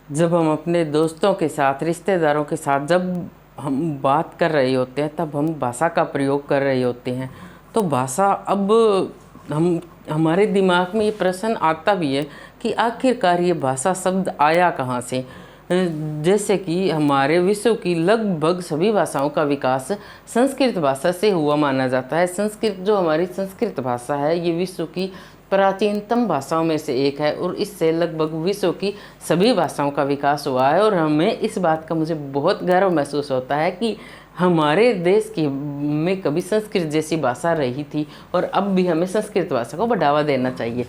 जब हम अपने दोस्तों के साथ, रिश्तेदारों के साथ जब हम बात कर रहे होते हैं, तब हम भाषा का प्रयोग कर रहे होते हैं। तो भाषा, अब हम हमारे दिमाग में ये प्रश्न आता भी है कि आखिरकार ये भाषा शब्द आया कहाँ से। जैसे कि हमारे विश्व की लगभग सभी भाषाओं का विकास संस्कृत भाषा से हुआ माना जाता है। संस्कृत, जो हमारी संस्कृत भाषा है, ये विश्व की प्राचीनतम भाषाओं में से एक है और इससे लगभग विश्व की सभी भाषाओं का विकास हुआ है। और हमें इस बात का मुझे बहुत गर्व महसूस होता है कि हमारे देश की में कभी संस्कृत जैसी भाषा रही थी और अब भी हमें संस्कृत भाषा को बढ़ावा देना चाहिए।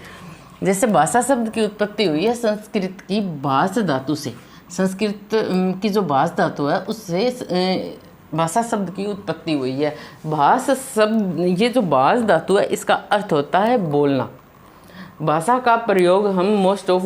जैसे भाषा शब्द की उत्पत्ति हुई है संस्कृत की भाष धातु से। संस्कृत की जो भाष धातु है उससे भाषा शब्द की उत्पत्ति हुई है। भाष शब्द, ये जो भाष धातु है, इसका अर्थ होता है बोलना। भाषा का प्रयोग हम मोस्ट ऑफ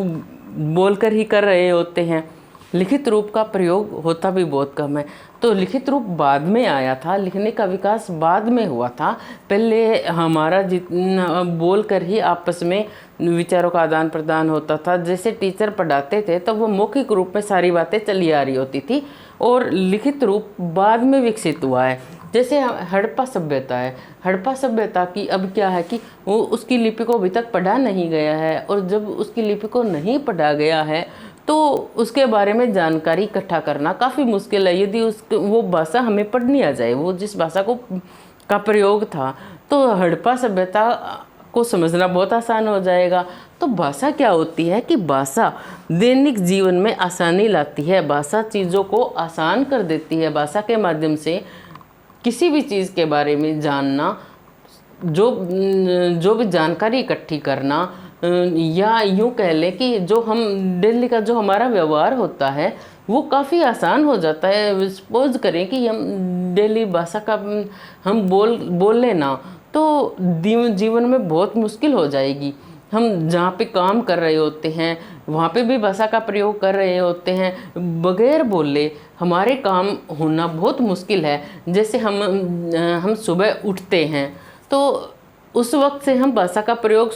बोलकर ही कर रहे होते हैं। लिखित रूप का प्रयोग होता भी बहुत कम है। तो लिखित रूप बाद में आया था, लिखने का विकास बाद में हुआ था। पहले हमारा जितना बोल कर ही आपस में विचारों का आदान प्रदान होता था। जैसे टीचर पढ़ाते थे तब वो मौखिक रूप में सारी बातें चली आ रही होती थी और लिखित रूप बाद में विकसित हुआ है। जैसे हड़प्पा सभ्यता है, हड़प्पा सभ्यता की अब क्या है कि वो उसकी लिपि को अभी तक पढ़ा नहीं गया है और जब उसकी लिपि को नहीं पढ़ा गया है तो उसके बारे में जानकारी इकट्ठा करना काफ़ी मुश्किल है। यदि वो भाषा हमें पढ़नी आ जाए, वो जिस भाषा का प्रयोग था, तो हड़प्पा सभ्यता को समझना बहुत आसान हो जाएगा। तो भाषा क्या होती है कि भाषा दैनिक जीवन में आसानी लाती है। भाषा चीज़ों को आसान कर देती है। भाषा के माध्यम से किसी भी चीज़ के बारे में जानना, जो भी जानकारी इकट्ठी करना, या यूँ कह लें कि जो हम डेली का जो हमारा व्यवहार होता है वो काफ़ी आसान हो जाता है। सपोज करें कि हम डेली भाषा का हम बोल लेना तो जीवन में बहुत मुश्किल हो जाएगी। हम जहाँ पे काम कर रहे होते हैं वहाँ पे भी भाषा का प्रयोग कर रहे होते हैं, बगैर बोले हमारे काम होना बहुत मुश्किल है। जैसे हम सुबह उठते हैं तो उस वक्त से हम भाषा का प्रयोग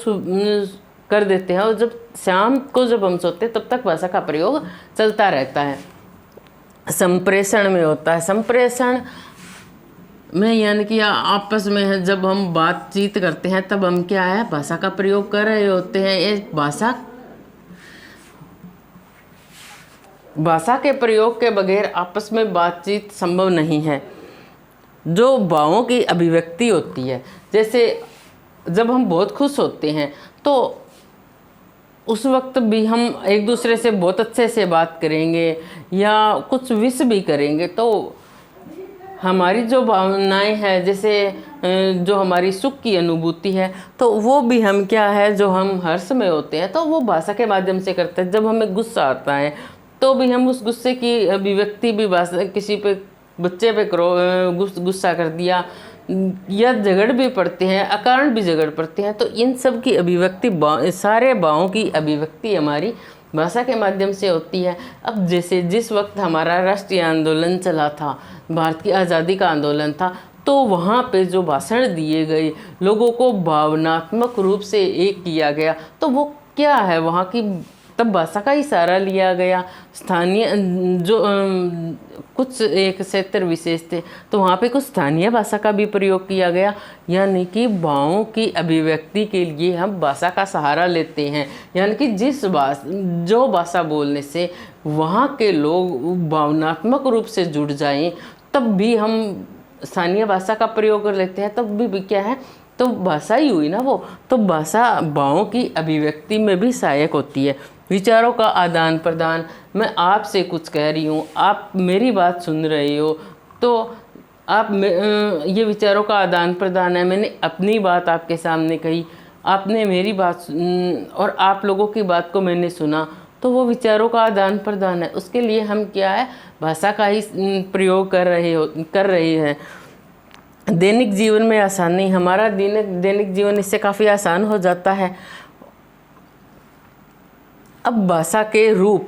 कर देते हैं और जब शाम को जब हम सोते हैं तब तक भाषा का प्रयोग चलता रहता है। संप्रेषण में होता है, संप्रेषण में यानी कि आपस में जब हम बातचीत करते हैं तब हम क्या है, भाषा का प्रयोग कर रहे होते हैं। ये भाषा के प्रयोग के बगैर आपस में बातचीत संभव नहीं है। जो भावों की अभिव्यक्ति होती है, जैसे जब हम बहुत खुश होते हैं तो उस वक्त भी हम एक दूसरे से बहुत अच्छे से बात करेंगे या कुछ विश भी करेंगे, तो हमारी जो भावनाएं हैं, जैसे जो हमारी सुख की अनुभूति है, तो वो भी हम क्या है, जो हम हर्ष में होते हैं तो वो भाषा के माध्यम से करते हैं। जब हमें गुस्सा आता है तो भी हम उस गुस्से की अभिव्यक्ति भी भाषा, किसी पे बच्चे पे गुस्सा कर दिया या झगड़ भी पड़ते हैं, अकारण भी झगड़ पड़ते हैं, तो इन सब की अभिव्यक्ति, सारे भावों की अभिव्यक्ति हमारी भाषा के माध्यम से होती है। अब जैसे जिस वक्त हमारा राष्ट्रीय आंदोलन चला था, भारत की आज़ादी का आंदोलन था, तो वहाँ पे जो भाषण दिए गए, लोगों को भावनात्मक रूप से एक किया गया, तो वो क्या है, वहाँ की तब भाषा का ही सहारा लिया गया। स्थानीय जो कुछ एक क्षेत्र विशेष थे तो वहाँ पे कुछ स्थानीय भाषा का भी प्रयोग किया गया, यानी कि भावों की अभिव्यक्ति के लिए हम भाषा का सहारा लेते हैं। यानी कि जो भाषा बोलने से वहाँ के लोग भावनात्मक रूप से जुड़ जाएं, तब भी हम स्थानीय भाषा का प्रयोग कर लेते हैं। तब भी क्या है, तो भाषा ही हुई ना वो। तो भाषा भावों की अभिव्यक्ति में भी सहायक होती है। विचारों का आदान प्रदान, मैं आपसे कुछ कह रही हूँ, आप मेरी बात सुन रहे हो, तो ये विचारों का आदान प्रदान है। मैंने अपनी बात आपके सामने कही, आपने मेरी बात और आप लोगों की बात को मैंने सुना, तो वो विचारों का आदान प्रदान है। उसके लिए हम क्या है, भाषा का ही प्रयोग कर रहे हैं। दैनिक जीवन में आसानी, हमारा दैनिक जीवन इससे काफ़ी आसान हो जाता है। अब भाषा के रूप,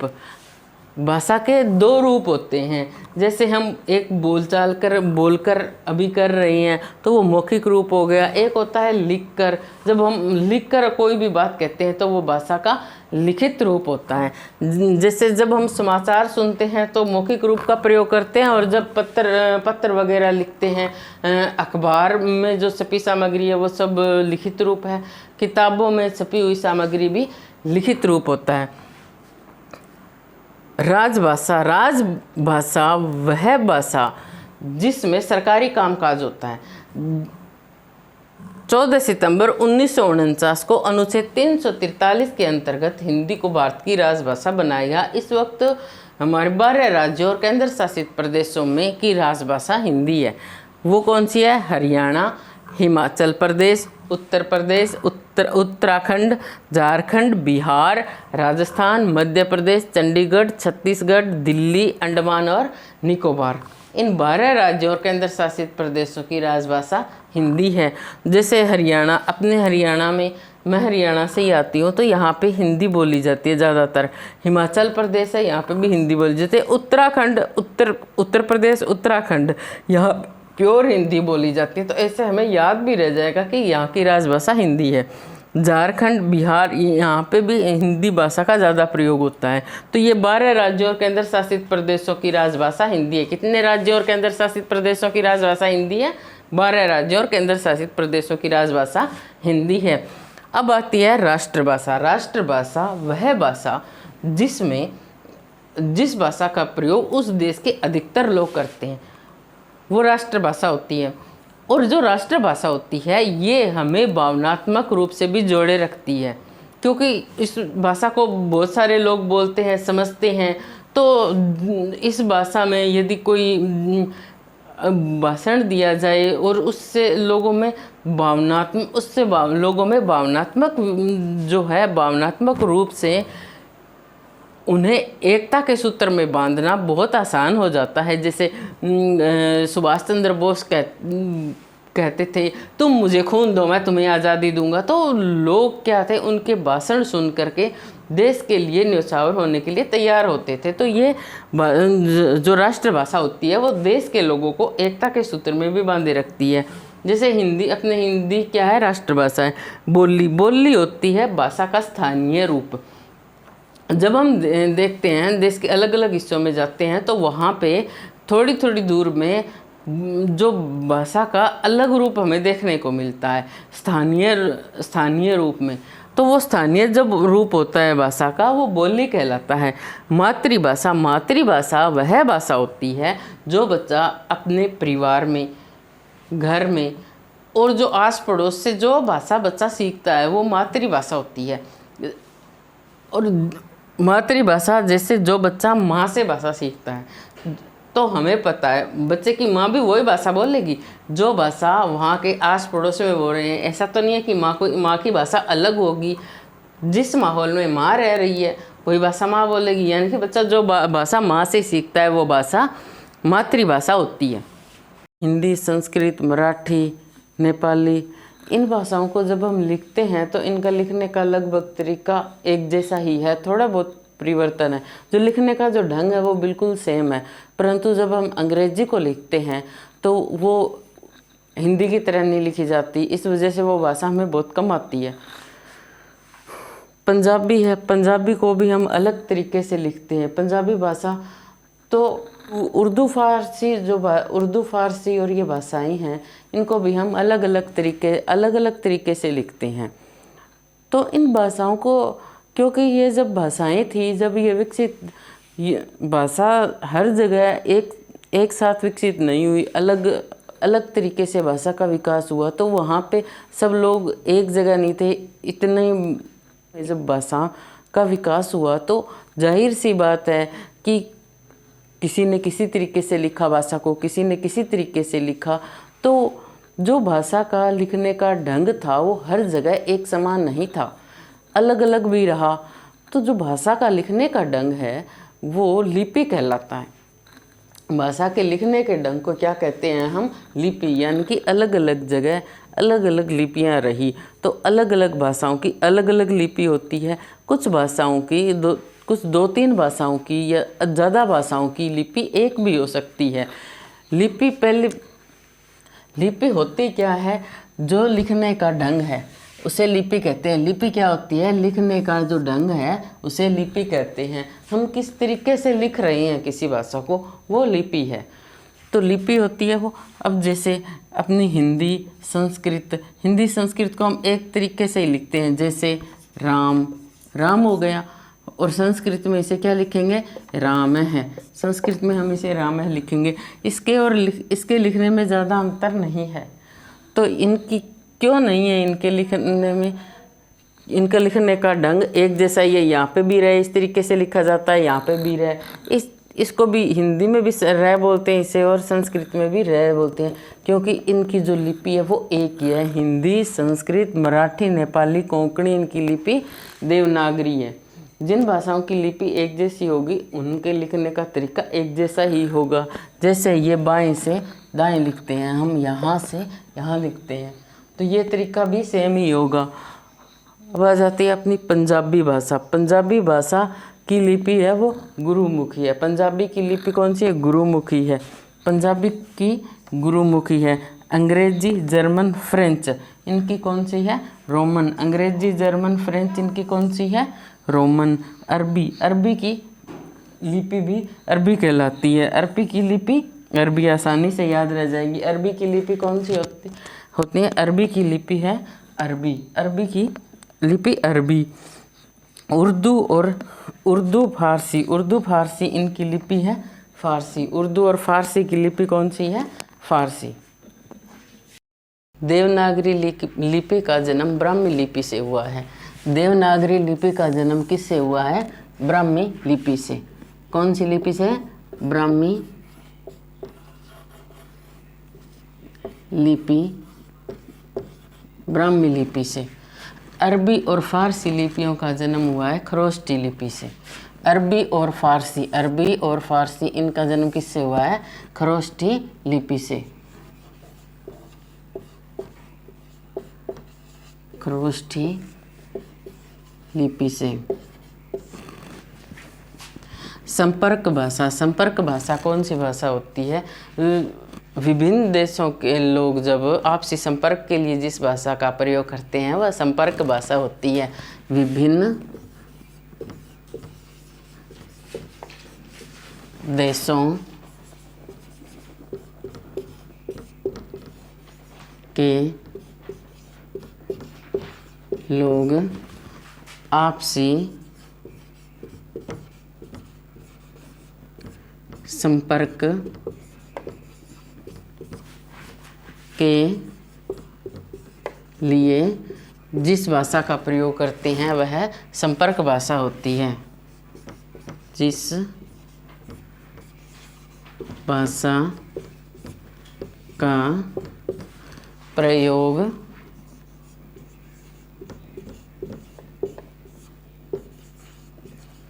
भाषा के दो रूप होते हैं। जैसे हम एक बोलचाल कर बोलकर अभी कर रहे हैं तो वो मौखिक रूप हो गया। एक होता है लिखकर, जब हम लिखकर कोई भी बात कहते हैं तो वो भाषा का लिखित रूप होता है। जैसे जब हम समाचार सुनते हैं तो मौखिक रूप का प्रयोग करते हैं, और जब पत्र वगैरह लिखते हैं, अखबार में जो छपी सामग्री है वो सब लिखित रूप है। किताबों में छपी हुई सामग्री भी लिखित रूप होता है। राजभाषा वह भाषा जिसमें सरकारी कामकाज होता है। 14 सितंबर 1949 को अनुच्छेद 343 के अंतर्गत हिंदी को भारत की राजभाषा बनाया गया। इस वक्त हमारे 12 राज्यों और केंद्र शासित प्रदेशों में की राजभाषा हिंदी है। वो कौन सी है? हरियाणा, हिमाचल प्रदेश, उत्तर प्रदेश, उत्तराखंड, झारखंड, बिहार, राजस्थान, मध्य प्रदेश, चंडीगढ़, छत्तीसगढ़, दिल्ली, अंडमान और निकोबार। इन 12 राज्यों और केंद्र शासित प्रदेशों की राजभाषा हिंदी है। जैसे हरियाणा, अपने हरियाणा में, मैं हरियाणा से ही आती हूँ तो यहाँ पे हिंदी बोली जाती है ज़्यादातर। हिमाचल प्रदेश है, यहाँ पे भी हिंदी बोली जाती है। उत्तराखंड, उत्तर प्रदेश, उत्तराखंड, यहाँ प्योर हिंदी बोली जाती है। तो ऐसे हमें याद भी रह जाएगा कि यहाँ की राजभाषा हिंदी है। झारखंड, बिहार, यहाँ पे भी हिंदी भाषा का ज़्यादा प्रयोग होता है। तो ये 12 राज्यों और केंद्र शासित प्रदेशों की राजभाषा हिंदी है। कितने राज्यों और केंद्र शासित प्रदेशों की राजभाषा हिंदी है? 12 राज्यों और केंद्र शासित प्रदेशों की राजभाषा हिंदी है। अब आती है राष्ट्रभाषा। राष्ट्रभाषा वह भाषा जिस भाषा का प्रयोग उस देश के अधिकतर लोग करते हैं, वो राष्ट्रभाषा होती है। और जो राष्ट्रभाषा होती है ये हमें भावनात्मक रूप से भी जोड़े रखती है, क्योंकि इस भाषा को बहुत सारे लोग बोलते हैं, समझते हैं। तो इस भाषा में यदि कोई भाषण दिया जाए और उससे लोगों में भावनात्मक जो है, भावनात्मक रूप से उन्हें एकता के सूत्र में बांधना बहुत आसान हो जाता है। जैसे सुभाष चंद्र बोस कहते थे, तुम मुझे खून दो मैं तुम्हें आज़ादी दूंगा। तो लोग क्या थे, उनके भाषण सुन करके देश के लिए न्यौछावर होने के लिए तैयार होते थे। तो ये जो राष्ट्रभाषा होती है वो देश के लोगों को एकता के सूत्र में भी बांधे रखती है। जैसे हिंदी क्या है? राष्ट्रभाषा है। बोली होती है भाषा का स्थानीय रूप। जब हम देखते हैं देश के अलग अलग हिस्सों में जाते हैं तो वहाँ पे थोड़ी थोड़ी दूर में जो भाषा का अलग रूप हमें देखने को मिलता है स्थानीय रूप में। तो वो स्थानीय जब रूप होता है भाषा का वो बोली कहलाता है। मातृभाषा वह भाषा होती है जो बच्चा अपने परिवार में, घर में और जो आस पड़ोस से जो भाषा बच्चा सीखता है वो मातृभाषा होती है। और मातृभाषा जैसे जो बच्चा माँ से भाषा सीखता है, तो हमें पता है बच्चे की माँ भी वही भाषा बोलेगी जो भाषा वहाँ के आस पड़ोस में बोल रहे हैं। ऐसा तो नहीं है कि माँ की भाषा अलग होगी। जिस माहौल में माँ रह रही है वही भाषा माँ बोलेगी। यानी कि बच्चा जो भाषा माँ से सीखता है वो भाषा मातृभाषा होती है। हिंदी, संस्कृत, मराठी, नेपाली, इन भाषाओं को जब हम लिखते हैं तो इनका लिखने का लगभग तरीका एक जैसा ही है, थोड़ा बहुत परिवर्तन है। जो लिखने का जो ढंग है वो बिल्कुल सेम है, परंतु जब हम अंग्रेजी को लिखते हैं तो वो हिंदी की तरह नहीं लिखी जाती। इस वजह से वो भाषा हमें बहुत कम आती है। पंजाबी है, पंजाबी को भी हम अलग तरीके से लिखते हैं। पंजाबी भाषा तो उर्दू फारसी और ये भाषाएं हैं, इनको भी हम अलग अलग तरीके से लिखते हैं। तो इन भाषाओं को, क्योंकि ये जब भाषाएं थी, जब ये विकसित, ये भाषा हर जगह एक साथ विकसित नहीं हुई, अलग तरीके से भाषा का विकास हुआ। तो वहाँ पे सब लोग एक जगह नहीं थे। इतने जब भाषा का विकास हुआ तो जाहिर सी बात है कि किसी ने किसी तरीके से लिखा भाषा को, किसी ने किसी तरीके से लिखा। तो जो भाषा का लिखने का ढंग था वो हर जगह एक समान नहीं था, अलग अलग भी रहा। तो जो भाषा का लिखने का ढंग है वो लिपि कहलाता है। भाषा के लिखने के ढंग को क्या कहते हैं हम? लिपि। यानी कि अलग अलग जगह अलग अलग लिपियाँ रही, तो अलग अलग भाषाओं की अलग अलग लिपि होती है। कुछ भाषाओं की कुछ 2-3 भाषाओं की या ज़्यादा भाषाओं की लिपि एक भी हो सकती है। लिपि पहले लिपि होती क्या है, जो लिखने का ढंग है उसे लिपि कहते हैं। लिपि क्या होती है, लिखने का जो ढंग है उसे लिपि कहते हैं। हम किस तरीके से लिख रहे हैं किसी भाषा को, वो लिपि है। तो लिपि होती है वो। अब जैसे अपनी हिंदी संस्कृत को हम एक तरीके से ही लिखते हैं, जैसे राम, राम हो गया, और संस्कृत में इसे क्या लिखेंगे, राम है। संस्कृत में हम इसे राम लिखेंगे। इसके लिखने में ज़्यादा अंतर नहीं है। तो इनकी क्यों नहीं है, इनके लिखने में, इनका लिखने का ढंग एक जैसा ही है। यहाँ पे भी रहे इस तरीके से लिखा जाता है, यहाँ पे भी रहे, इसको भी हिंदी में भी रह बोलते हैं इसे, और संस्कृत में भी रह बोलते हैं, क्योंकि इनकी जो लिपि है वो एक ही है। हिंदी, संस्कृत, मराठी, नेपाली, कोंकणी, इनकी लिपि देवनागरी है। जिन भाषाओं की लिपि एक जैसी होगी उनके लिखने का तरीका एक जैसा ही होगा। जैसे ये बाएं से दाएं लिखते हैं, हम यहाँ से यहाँ लिखते हैं, तो ये तरीका भी सेम ही होगा। अब आ जाती है अपनी पंजाबी भाषा। पंजाबी भाषा की लिपि है वो गुरुमुखी है। पंजाबी की लिपि कौन सी है, गुरुमुखी है। पंजाबी की गुरुमुखी है। अंग्रेजी, जर्मन, फ्रेंच इनकी कौन सी है, रोमन। अंग्रेजी, जर्मन, फ्रेंच इनकी कौन सी है, रोमन। अरबी की लिपि भी अरबी कहलाती है। अरबी की लिपि, अरबी आसानी से याद रह जाएगी। अरबी की लिपि कौन सी होती है, अरबी की लिपि है अरबी। अरबी की लिपि अरबी। उर्दू फारसी इनकी लिपि है फारसी। उर्दू और फारसी की लिपि कौन सी है, फारसी। देवनागरी लिपि का जन्म ब्राह्मी लिपि से हुआ है। देवनागरी लिपि का जन्म किससे हुआ है, ब्राह्मी लिपि से। कौन सी लिपि से, ब्राह्मी लिपि से। अरबी और फारसी लिपियों का जन्म हुआ है खरोष्टी लिपि से। अरबी और फारसी इनका जन्म किससे हुआ है, खरोष्टी लिपि से। खरोष्टी लिपि से। संपर्क भाषा कौन सी भाषा होती है, विभिन्न देशों के लोग जब आपसी संपर्क के लिए जिस भाषा का प्रयोग करते हैं वह संपर्क भाषा होती है। विभिन्न देशों के लोग आपसी संपर्क के लिए जिस भाषा का प्रयोग करते हैं वह संपर्क भाषा होती है। जिस भाषा का प्रयोग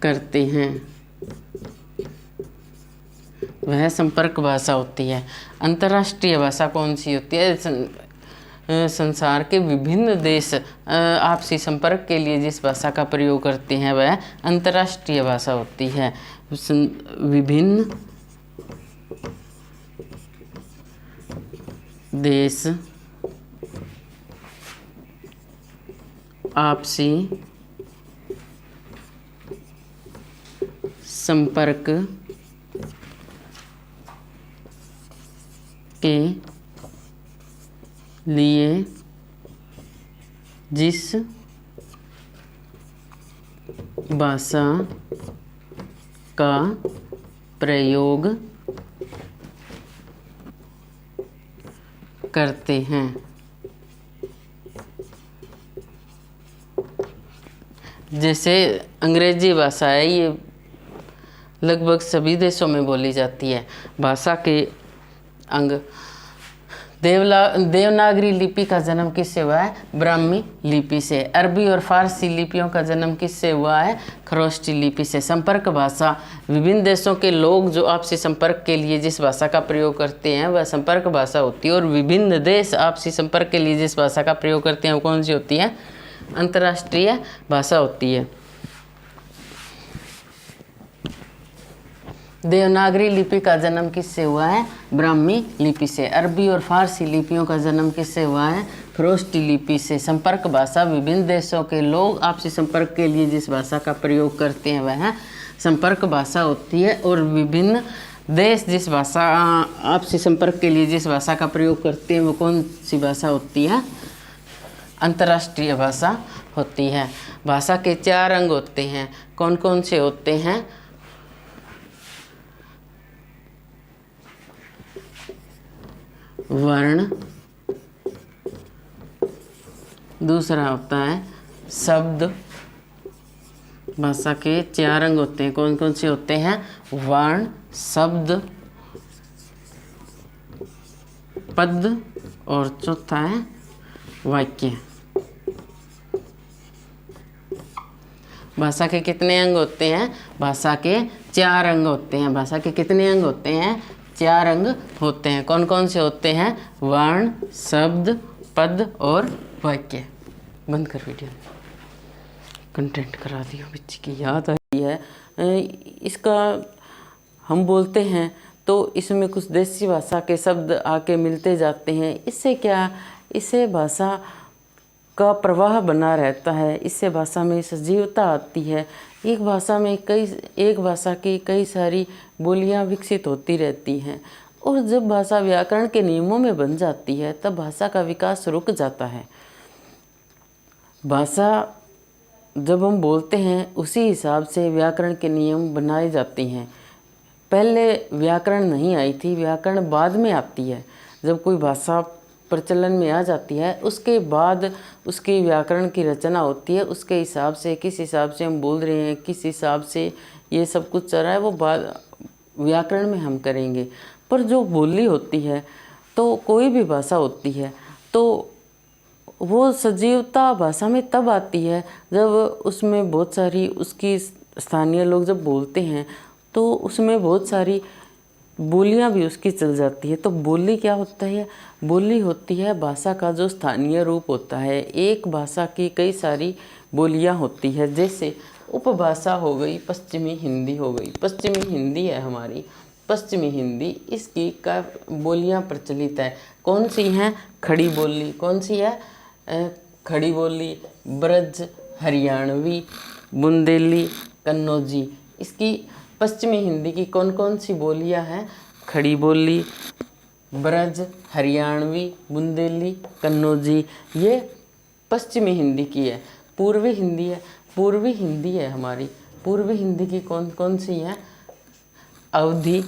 करते हैं वह संपर्क भाषा होती है। अंतर्राष्ट्रीय भाषा कौन सी होती है, संसार के विभिन्न देश आपसी संपर्क के लिए जिस भाषा का प्रयोग करते हैं वह अंतर्राष्ट्रीय भाषा होती है। विभिन्न देश आपसी संपर्क के लिए जिस भाषा का प्रयोग करते हैं जैसे अंग्रेजी भाषा है, ये लगभग सभी देशों में बोली जाती है। भाषा के अंग देवनागरी लिपि का जन्म किससे हुआ है, ब्राह्मी लिपि से। अरबी और फारसी लिपियों का जन्म किससे हुआ है, खरोष्टी लिपि से। संपर्क भाषा, विभिन्न देशों के लोग जो आपसी संपर्क के लिए जिस भाषा का प्रयोग करते हैं वह संपर्क भाषा होती है। और विभिन्न देश आपसी संपर्क के लिए जिस भाषा का प्रयोग करते हैं वो कौन सी होती है, अंतर्राष्ट्रीय भाषा होती है। देवनागरी लिपि का जन्म किससे हुआ है? ब्राह्मी लिपि से। अरबी और फारसी लिपियों का जन्म किससे हुआ है? खरोष्टी लिपि से। संपर्क भाषा विभिन्न देशों के लोग आपसी संपर्क के लिए जिस भाषा का प्रयोग करते हैं वह संपर्क भाषा होती है, और विभिन्न देश जिस भाषा आपसी संपर्क के लिए जिस भाषा का प्रयोग करते हैं वो कौन सी भाषा होती है? अंतर्राष्ट्रीय भाषा होती है। भाषा के 4 अंग होते हैं, कौन कौन से होते हैं? वर्ण, दूसरा होता है शब्द। भाषा के 4 अंग होते हैं, कौन कौन से होते हैं? वर्ण, शब्द, पद, और चौथा है वाक्य। भाषा के कितने अंग होते हैं? भाषा के 4 अंग होते हैं। भाषा के कितने अंग होते हैं? 4 अंग होते हैं। कौन कौन से होते हैं? वर्ण, शब्द, पद और वाक्य। बंद कर वीडियो, कंटेंट करा दिया। बच्ची की याद आई है इसका, हम बोलते हैं तो इसमें कुछ देसी भाषा के शब्द आके मिलते जाते हैं। इससे क्या, इससे भाषा का प्रवाह बना रहता है, इससे भाषा में सजीवता आती है। एक भाषा की कई सारी बोलियां विकसित होती रहती हैं, और जब भाषा व्याकरण के नियमों में बन जाती है तब भाषा का विकास रुक जाता है। भाषा जब हम बोलते हैं उसी हिसाब से व्याकरण के नियम बनाए जाते हैं। पहले व्याकरण नहीं आई थी, व्याकरण बाद में आती है। जब कोई भाषा प्रचलन में आ जाती है उसके बाद उसकी व्याकरण की रचना होती है। उसके हिसाब से, किस हिसाब से हम बोल रहे हैं, किस हिसाब से ये सब कुछ चल रहा है, वो बाद व्याकरण में हम करेंगे। पर जो बोली होती है, तो कोई भी भाषा होती है, तो वो सजीवता भाषा में तब आती है जब उसमें बहुत सारी, उसकी स्थानीय लोग जब बोलते हैं तो उसमें बहुत सारी बोलियां भी उसकी चल जाती है। तो बोली क्या होता है? बोली होती है भाषा का जो स्थानीय रूप होता है। एक भाषा की कई सारी बोलियां होती है, जैसे उपभाषा हो गई, पश्चिमी हिंदी हो गई। पश्चिमी हिंदी है हमारी, पश्चिमी हिंदी, इसकी का बोलियां प्रचलित है। कौन सी हैं? खड़ी बोली। कौन सी है? खड़ी बोली, ब्रज, हरियाणवी, बुंदेली, कन्नौजी। इसकी पश्चिमी हिंदी की कौन कौन सी बोलियां हैं? खड़ी बोली, ब्रज, हरियाणवी, बुंदेली, कन्नौजी, ये पश्चिमी हिंदी की है। पूर्वी हिंदी है, पूर्वी हिंदी है हमारी। पूर्वी हिंदी की कौन कौन सी है? अवधी,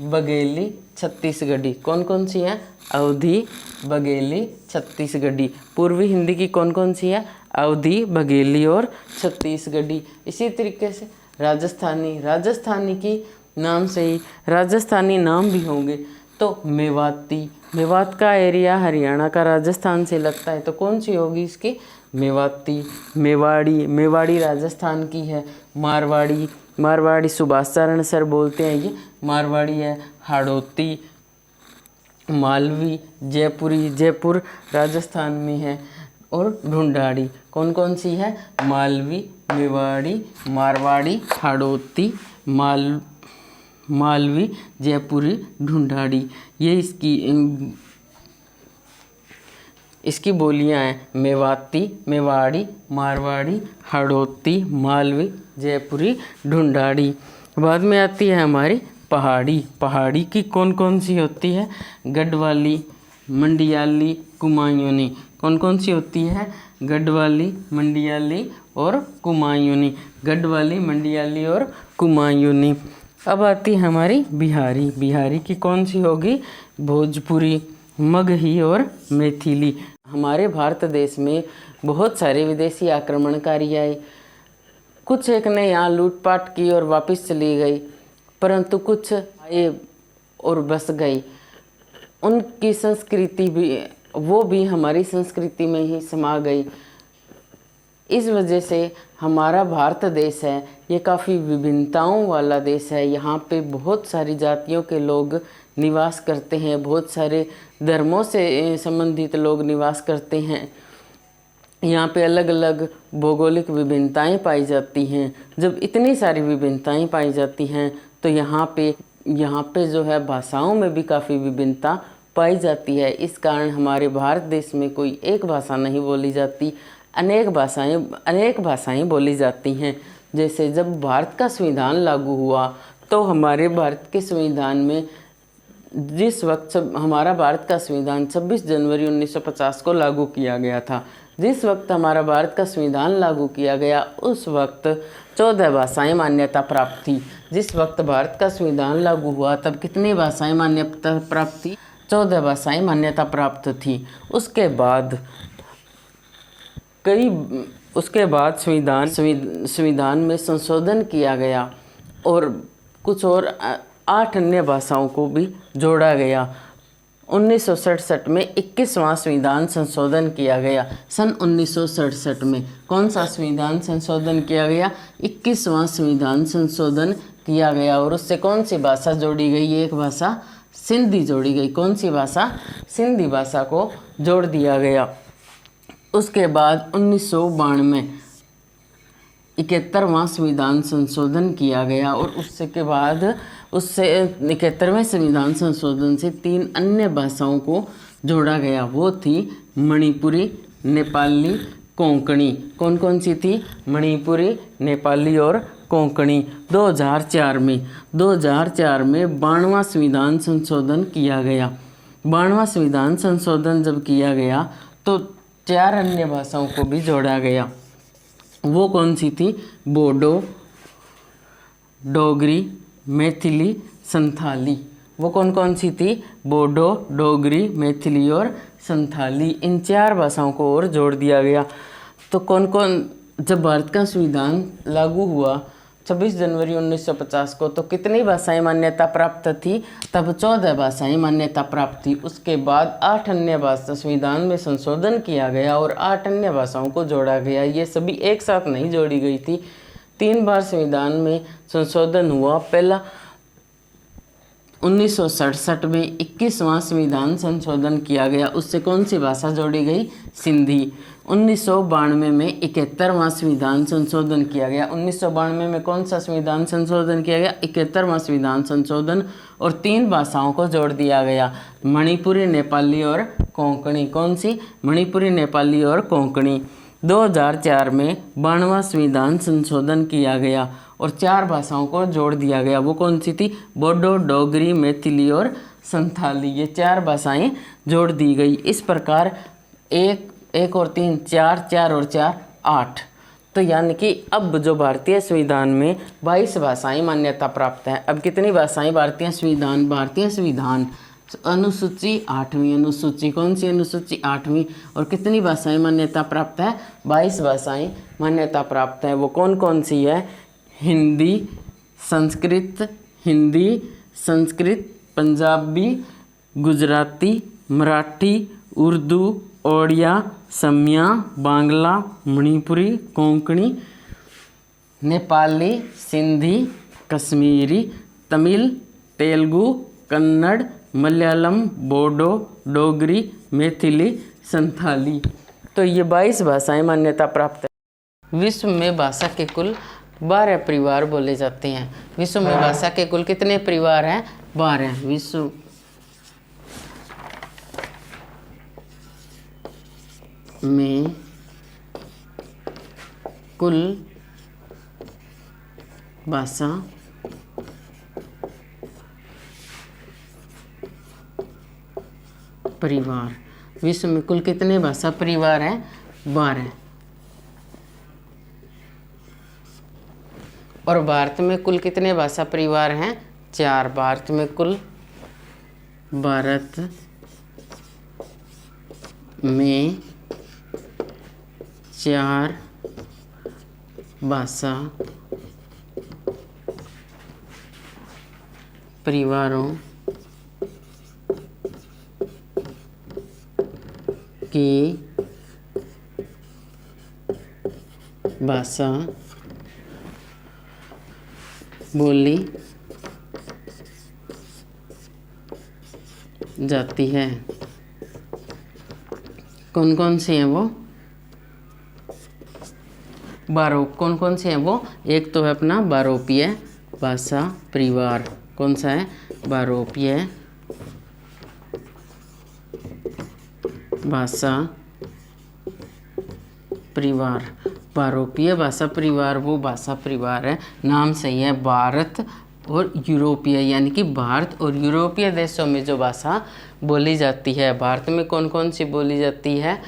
बघेली, छत्तीसगढ़ी। कौन कौन सी है? अवधी, बघेली, छत्तीसगढ़ी। पूर्वी हिंदी की कौन कौन सी है? अवधी, बघेली और छत्तीसगढ़ी। इसी तरीके से राजस्थानी, राजस्थानी की नाम से ही राजस्थानी नाम भी होंगे। तो मेवाती, मेवात का एरिया हरियाणा का राजस्थान से लगता है, तो कौन सी होगी इसकी? मेवाती। मेवाड़ी, मेवाड़ी राजस्थान की है। मारवाड़ी, मारवाड़ी सुभाष चरण सर बोलते हैं, ये मारवाड़ी है। हाड़ौती, मालवी, जयपुरी, जयपुर राजस्थान में है। और ढूंढाड़ी, कौन कौन सी है? मालवी, मेवाड़ी, मारवाड़ी, हाड़ौती, मालवी, जयपुरी, ढूंढाड़ी। ये इसकी बोलियां हैं। मेवाती, मेवाड़ी, मारवाड़ी, हाड़ौती, मालवी, जयपुरी, ढूंढाड़ी। बाद में आती है हमारी पहाड़ी। पहाड़ी की कौन कौन सी होती है? गढ़वाली, मंडियाली, कुमायूनी। कौन कौन सी होती है? गढ़वाली, मंडियाली और कुमायूनी। गढ़वाली, मंडियाली और कुमायूनी। अब आती है हमारी बिहारी। बिहारी की कौन सी होगी? भोजपुरी, मगही और मैथिली। हमारे भारत देश में बहुत सारे विदेशी आक्रमणकारी आए। कुछ एक ने यहाँ लूटपाट की और वापस चली गई, परंतु कुछ आए और बस गई। उनकी संस्कृति भी, वो भी हमारी संस्कृति में ही समा गई। इस वजह से हमारा भारत देश है, ये काफ़ी विभिन्नताओं वाला देश है। यहाँ पे बहुत सारी जातियों के लोग निवास करते हैं, बहुत सारे धर्मों से संबंधित लोग निवास करते हैं। यहाँ पे अलग अलग भौगोलिक विभिन्नताएं पाई जाती हैं। जब इतनी सारी विभिन्नताएं पाई जाती हैं तो यहाँ पे जो है भाषाओं में भी काफ़ी विभिन्नता पाई जाती है। इस कारण हमारे भारत देश में कोई एक भाषा नहीं बोली जाती, अनेक भाषाएं बोली जाती हैं। जैसे जब भारत का संविधान लागू हुआ तो हमारे भारत के संविधान में जिस वक्त हमारा भारत का संविधान 26 जनवरी 1950 को लागू किया गया था, जिस वक्त हमारा भारत का संविधान लागू किया गया उस वक्त 14 भाषाएं मान्यता प्राप्त थी। जिस वक्त भारत का संविधान लागू हुआ तब कितनी भाषाएं मान्यता प्राप्त थी? 14 भाषाएं मान्यता प्राप्त थी। उसके बाद संविधान में संशोधन किया गया और कुछ और 8 अन्य भाषाओं को भी जोड़ा गया। 1967 में 21वां संविधान संशोधन किया गया। सन 1967 में कौन सा संविधान संशोधन किया गया? 21वां संविधान संशोधन किया गया और उससे कौन सी भाषा जोड़ी गई? एक भाषा सिंधी जोड़ी गई। कौन सी भाषा? सिंधी भाषा को जोड़ दिया गया। उसके बाद 1992 71वां संविधान संशोधन किया गया और उससे 71वें संविधान संशोधन से 3 अन्य भाषाओं को जोड़ा गया। वो थी मणिपुरी, नेपाली, कोंकणी। कौन कौन सी थी? मणिपुरी, नेपाली और कोंकणी। 2004 में 92वां संविधान संशोधन किया गया। 92वां संविधान संशोधन जब किया गया तो 4 अन्य भाषाओं को भी जोड़ा गया। वो कौन सी थी? बोडो, डोगरी, मैथिली, संथाली। वो कौन कौन सी थी? बोडो, डोगरी, मैथिली और संथाली। इन 4 भाषाओं को और जोड़ दिया गया। तो जब भारत का संविधान लागू हुआ 26 जनवरी 1950 को तो कितनी भाषाएं मान्यता प्राप्त थी? तब 14 भाषाएं मान्यता प्राप्त थी। उसके बाद 8 अन्य भाषा संविधान में संशोधन किया गया और 8 अन्य भाषाओं को जोड़ा गया। ये सभी एक साथ नहीं जोड़ी गई थी। 3 बार संविधान में संशोधन हुआ। पहला 1967 में 21वां संविधान संशोधन किया गया। उससे कौन सी भाषा जोड़ी गई? सिंधी। 1992 में 71वां संविधान संशोधन किया गया। 1992 में कौन सा संविधान संशोधन किया गया? 71वां संविधान संशोधन और 3 भाषाओं को जोड़ दिया गया, मणिपुरी, नेपाली और कोंकणी। कौन सी? मणिपुरी, नेपाली और कोंकणी। 2004 में 92वां संविधान संशोधन किया गया और 4 भाषाओं को जोड़ दिया गया। वो कौन सी थी? बोडो, डोगरी, मैथिली और संथाली। ये 4 भाषाएं जोड़ दी गई। इस प्रकार 1 और 3 4, 4 और 4 8। तो यानी कि अब जो भारतीय संविधान में 22 भाषाएं मान्यता प्राप्त हैं। अब कितनी भाषाएं? भारतीय संविधान अनुसूची 8वीं अनुसूची। कौन सी अनुसूची? 8वीं। और कितनी भाषाएं मान्यता प्राप्त है? 22 भाषाएं मान्यता प्राप्त है। वो कौन कौन सी है? हिंदी, संस्कृत, पंजाबी, गुजराती, मराठी, उर्दू, ओडिया, समिया, बांग्ला, मणिपुरी, कोंकणी, नेपाली, सिंधी, कश्मीरी, तमिल, तेलुगु, कन्नड़, मलयालम, बोडो, डोगरी, मैथिली, संथाली। तो ये 22 भाषाएं मान्यता प्राप्त है। विश्व में भाषा के कुल 12 परिवार बोले जाते हैं। विश्व में भाषा के कुल कितने परिवार हैं? 12। विश्व में कुल भाषा परिवार। विश्व में कुल कितने भाषा परिवार हैं? 12। और भारत में कुल कितने भाषा परिवार हैं? 4। भारत में कुल में 4 भाषा परिवारों की भाषा बोली जाती है। कौन कौन सी हैं वो? कौन कौन से हैं वो? एक तो है अपना बारोपीय भाषा परिवार। कौन सा है? बारोपीय भाषा परिवार। बारोपीय भाषा परिवार वो भाषा परिवार है, नाम सही है, भारत और यूरोपीय, यानी कि भारत और यूरोपीय देशों में जो भाषा बोली जाती है। भारत में कौन कौन सी बोली जाती है?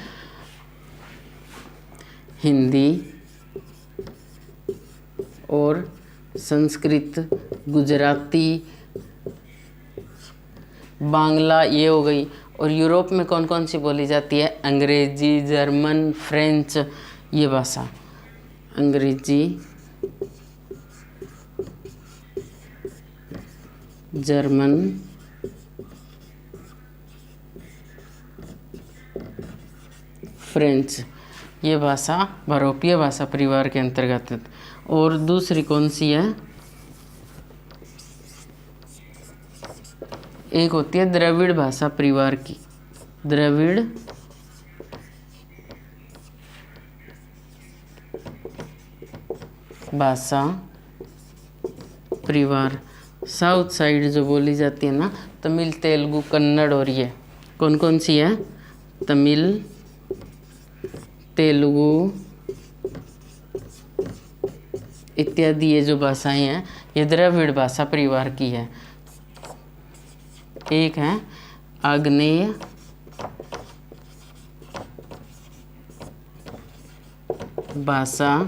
हिंदी और संस्कृत, गुजराती, बांग्ला, ये हो गई। और यूरोप में कौन कौन सी बोली जाती है? अंग्रेजी, जर्मन, फ्रेंच, ये भाषा। अंग्रेजी, जर्मन, फ्रेंच, ये भाषा बारोपीय भाषा परिवार के अंतर्गत है। और दूसरी कौन सी है? एक होती है द्रविड़ भाषा परिवार की। द्रविड़ भाषा परिवार, साउथ साइड जो बोली जाती है ना, तमिल, तेलुगु, कन्नड़, और ये कौन कौन सी है? तमिल, तेलुगु इत्यादि ये जो भाषाएं हैं ये द्रविड़ भाषा परिवार की है। एक है आग्नेय भाषा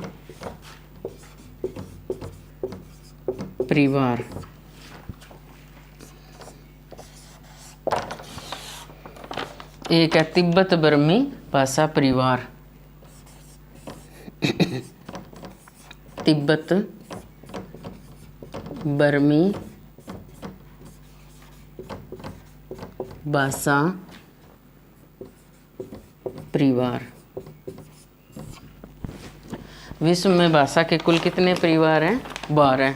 परिवार। एक है तिब्बत बर्मी भाषा परिवार। तिब्बत बर्मी भाषा परिवार। विश्व में भाषा के कुल कितने परिवार हैं? 12।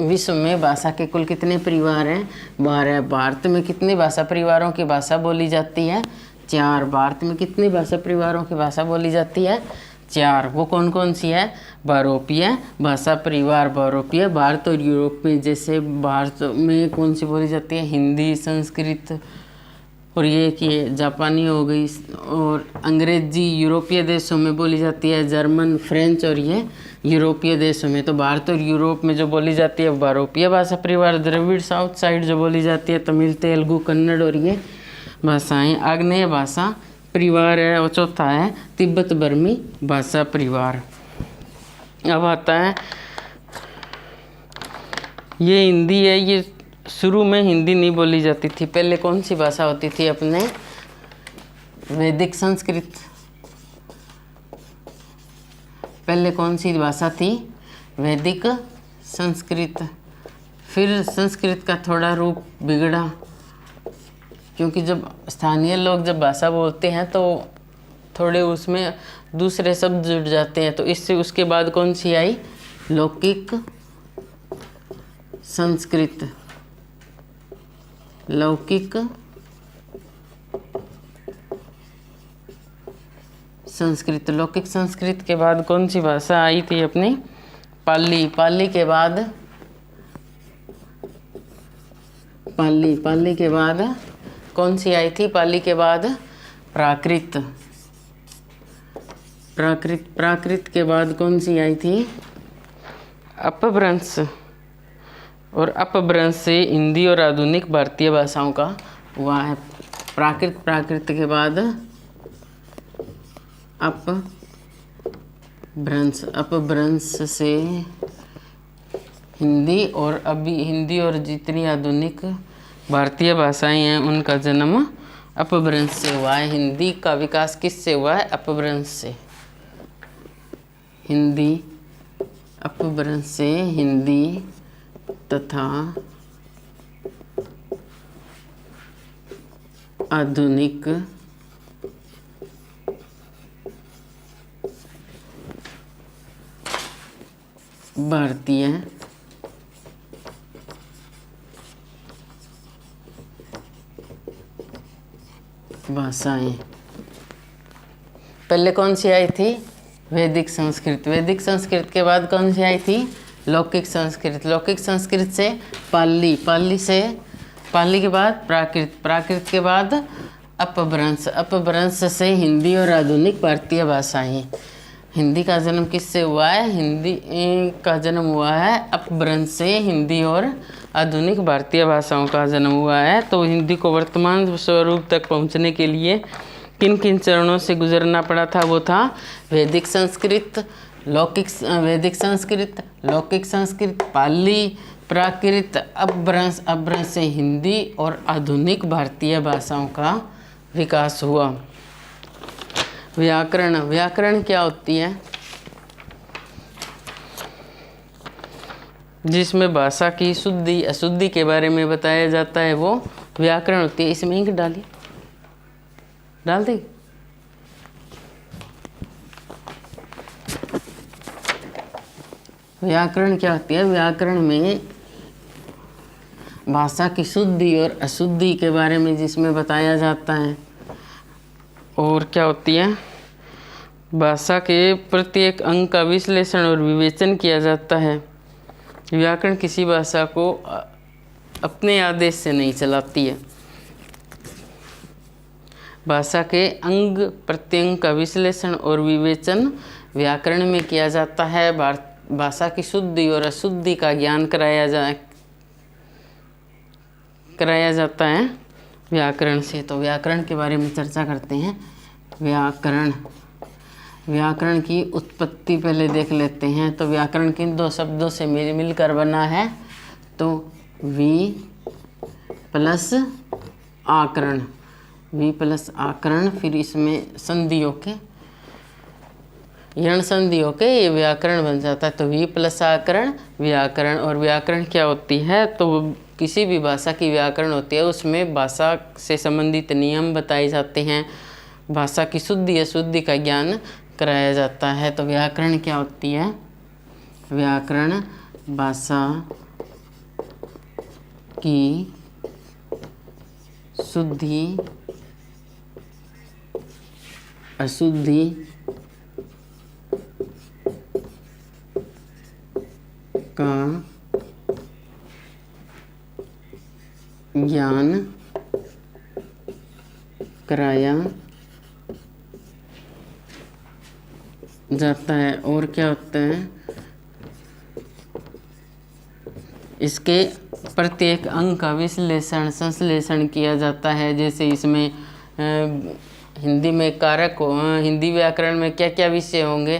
विश्व में भाषा के कुल कितने परिवार हैं? 12। भारत में कितनी भाषा परिवारों की भाषा बोली जाती है? 4। भारत में कितनी भाषा परिवारों की भाषा बोली जाती है? 4। वो कौन कौन सी है? बारोपीय भाषा परिवार। बारोपीय भारत और यूरोप में, जैसे भारत में कौन सी बोली जाती है? हिंदी, संस्कृत, और ये कि जापानी हो गई, और अंग्रेजी यूरोपीय देशों में बोली जाती है, जर्मन, फ्रेंच, और ये यूरोपीय देशों में। तो भारत और यूरोप में जो बोली जाती है बारोपीय भाषा परिवार। द्रविड़ साउथ साइड जो बोली जाती है तमिल, तेलुगु, कन्नड़, और ये भाषाएं। आग्नेय भाषा परिवार है, और चौथा है तिब्बत बर्मी भाषा परिवार। अब आता है ये हिंदी है। ये शुरू में हिंदी नहीं बोली जाती थी, पहले कौन सी भाषा होती थी अपने? वैदिक संस्कृत। पहले कौन सी भाषा थी? वैदिक संस्कृत। फिर संस्कृत का थोड़ा रूप बिगड़ा, क्योंकि जब स्थानीय लोग जब भाषा बोलते हैं तो थोड़े उसमें दूसरे शब्द जुड़ जाते हैं, तो इससे उसके बाद कौन सी आई? लौकिक संस्कृत। लौकिक संस्कृत। लौकिक संस्कृत के बाद कौन सी भाषा आई थी अपनी? पाली। पाली के बाद पाली के बाद कौन सी आई थी? पाली के बाद प्राकृत। प्राकृत के बाद कौन सी आई थी? अपभ्रंश। और अपभ्रंश से हिंदी और आधुनिक भारतीय भाषाओं का हुआ है। प्राकृत के बाद अपभ्रंश से हिंदी, और अभी हिंदी और जितनी आधुनिक भारतीय भाषाएं हैं उनका जन्म अपभ्रंश से हुआ है। हिंदी का विकास किससे हुआ है? अपभ्रंश से। हिंदी अपभ्रंश से हिंदी तथा आधुनिक भारतीय भाषाएं। पहले कौन सी आई थी? वैदिक संस्कृत। वैदिक संस्कृत के बाद कौन सी आई थी? लौकिक संस्कृत। लौकिक संस्कृत से पाली, पाली के बाद प्राकृत, प्राकृत के बाद अपभ्रंश, अपभ्रंश से हिंदी और आधुनिक भारतीय भाषाएं। हिंदी का जन्म किससे हुआ है? हिंदी का जन्म हुआ है अपभ्रंश से, हिंदी और आधुनिक भारतीय भाषाओं का जन्म हुआ है। तो हिंदी को वर्तमान स्वरूप तक पहुंचने के लिए किन किन चरणों से गुजरना पड़ा था? वो था वैदिक संस्कृत, वैदिक संस्कृत, लौकिक संस्कृत, पाली, प्राकृत, अपभ्रंश, अपभ्रंश से हिंदी और आधुनिक भारतीय भाषाओं का विकास हुआ। व्याकरण, व्याकरण क्या होती है? जिसमें भाषा की शुद्धि अशुद्धि के बारे में बताया जाता है, वो व्याकरण होती है। इसमें इंक डालिए, डाल दी। व्याकरण क्या होती है? व्याकरण में भाषा की शुद्धि और अशुद्धि के बारे में जिसमें बताया जाता है। और क्या होती है? भाषा के प्रत्येक अंग का विश्लेषण और विवेचन किया जाता है। व्याकरण किसी भाषा को अपने आदेश से नहीं चलाती है। भाषा के अंग प्रत्यंग का विश्लेषण और विवेचन व्याकरण में किया जाता है। भाषा की शुद्धि और अशुद्धि का ज्ञान कराया जाता है व्याकरण से। तो व्याकरण के बारे में चर्चा करते हैं। व्याकरण, व्याकरण की उत्पत्ति पहले देख लेते हैं। तो व्याकरण किन दो शब्दों से मिलकर बना है? तो वी प्लस आकरण, वी प्लस आकरण, फिर इसमें संधि होके, यण संधि होके ये व्याकरण बन जाता है। तो वी प्लस आकरण व्याकरण। और व्याकरण क्या होती है? तो किसी भी भाषा की व्याकरण होती है, उसमें भाषा से संबंधित नियम बताए जाते हैं, भाषा की शुद्धि अशुद्धि का ज्ञान कराया जाता है। तो व्याकरण क्या होती है? व्याकरण भाषा की शुद्धि अशुद्धि का ज्ञान कराया जाता है। और क्या होता है? इसके प्रत्येक अंग का विश्लेषण संश्लेषण किया जाता है। जैसे इसमें हिंदी में कारक हो, हिंदी व्याकरण में क्या क्या विषय होंगे?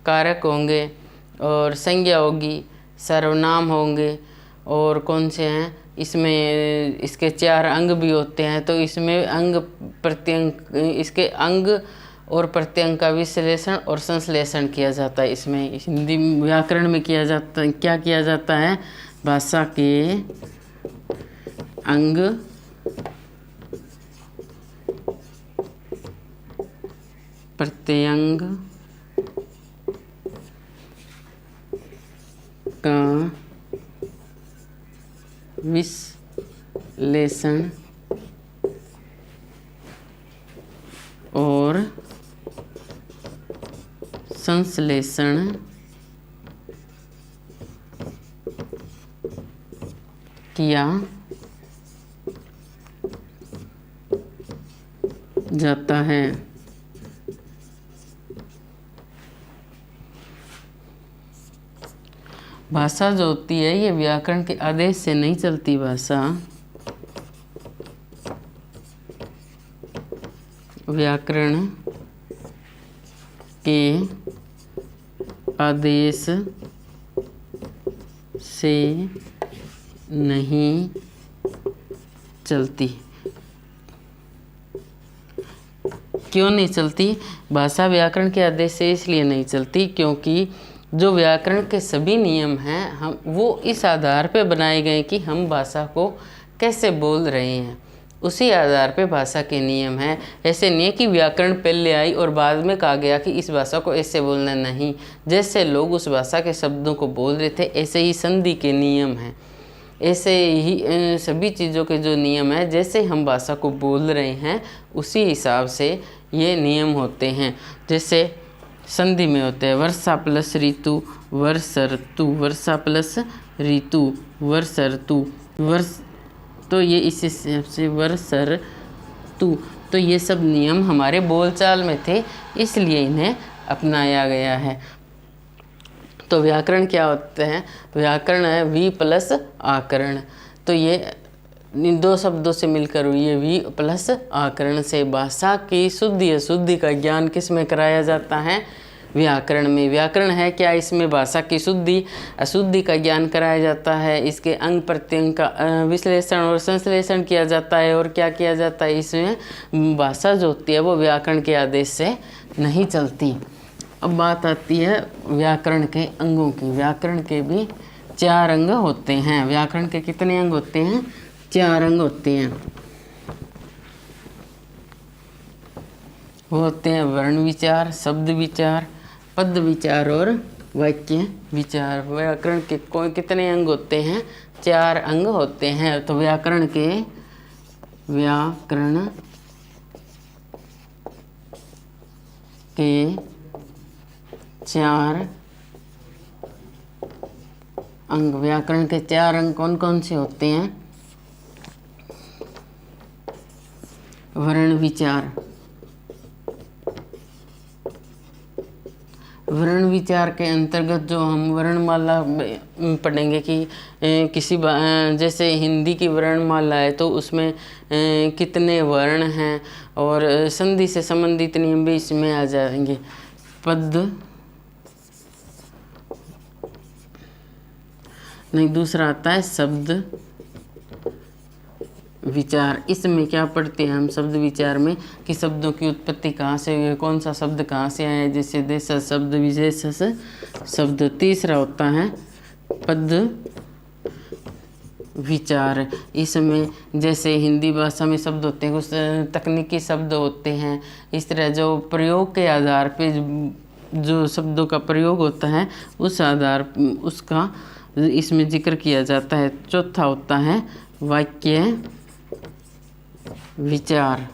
कारक होंगे और संज्ञा होगी, सर्वनाम होंगे, और कौन से हैं इसमें? इसके 4 अंग भी होते हैं। तो इसमें अंग प्रत्यंग, इसके अंग और प्रत्यंग का विश्लेषण और संश्लेषण किया जाता है। इसमें हिंदी व्याकरण में किया जाता है, क्या किया जाता है? भाषा के अंग प्रत्यंग का विश्लेषण और संश्लेषण किया जाता है। भाषा जो होती है ये व्याकरण के आदेश से नहीं चलती। भाषा व्याकरण के आदेश से नहीं चलती। क्यों नहीं चलती? भाषा व्याकरण के आदेश से इसलिए नहीं चलती क्योंकि जो व्याकरण के सभी नियम हैं हम वो इस आधार पे बनाए गए कि हम भाषा को कैसे बोल रहे हैं, उसी आधार पे भाषा के नियम हैं। ऐसे नहीं है कि व्याकरण पहले आई और बाद में कहा गया कि इस भाषा को ऐसे बोलना नहीं। जैसे लोग उस भाषा के शब्दों को बोल रहे थे ऐसे ही संधि के नियम हैं, ऐसे ही सभी चीज़ों के जो नियम हैं, जैसे हम भाषा को बोल रहे हैं उसी हिसाब से ये नियम होते हैं। जैसे संधि में होते हैं। वर्षा प्लस ऋतु वर्षा ऋतु, वर्षा प्लस ऋतु वर्षा ऋतु, वर्ष, तो ये इस हिसाब से वर्षा ऋतु। तो ये सब नियम हमारे बोलचाल में थे, इसलिए इन्हें अपनाया गया है। तो व्याकरण क्या होते हैं? व्याकरण है वी प्लस आकरण। तो ये इन दो शब्दों से मिलकर हुई है वी प्लस आकरण से। भाषा की शुद्धि अशुद्धि का ज्ञान किस में कराया जाता है? व्याकरण में। व्याकरण है क्या? इसमें भाषा की शुद्धि अशुद्धि का ज्ञान कराया जाता है, इसके अंग प्रत्यंग का विश्लेषण और संश्लेषण किया जाता है। और क्या किया जाता है? इसमें भाषा जो होती है वो व्याकरण के आदेश से नहीं चलती। अब बात आती है व्याकरण के अंगों की। व्याकरण के भी 4 अंग होते हैं। व्याकरण के कितने अंग होते हैं? 4 अंग होते हैं। वो होते हैं वर्ण विचार, शब्द विचार, पद विचार और वाक्य विचार। व्याकरण के कितने अंग होते हैं? 4 अंग होते हैं। तो व्याकरण के 4 अंग। व्याकरण के 4 अंग कौन कौन से होते हैं? वर्ण विचार। वर्ण विचार के अंतर्गत जो हम वर्णमाला पढ़ेंगे कि किसी जैसे हिंदी की वर्णमाला है तो उसमें कितने वर्ण हैं, और संधि से संबंधित नियम भी इसमें आ जाएंगे। पद नहीं, दूसरा आता है शब्द विचार। इसमें क्या पढ़ते हैं हम शब्द विचार में कि शब्दों की उत्पत्ति कहाँ से हुई है, कौन सा शब्द कहाँ से आया है, जैसे देश शब्द विशेष शब्द। तीसरा होता है पद विचार। इसमें जैसे हिंदी भाषा में शब्द होते हैं, कुछ तकनीकी शब्द होते हैं, इस तरह जो प्रयोग के आधार पे जो शब्दों का प्रयोग होता है उस आधार उसका इसमें जिक्र किया जाता है। चौथा होता है वाक्य विचार।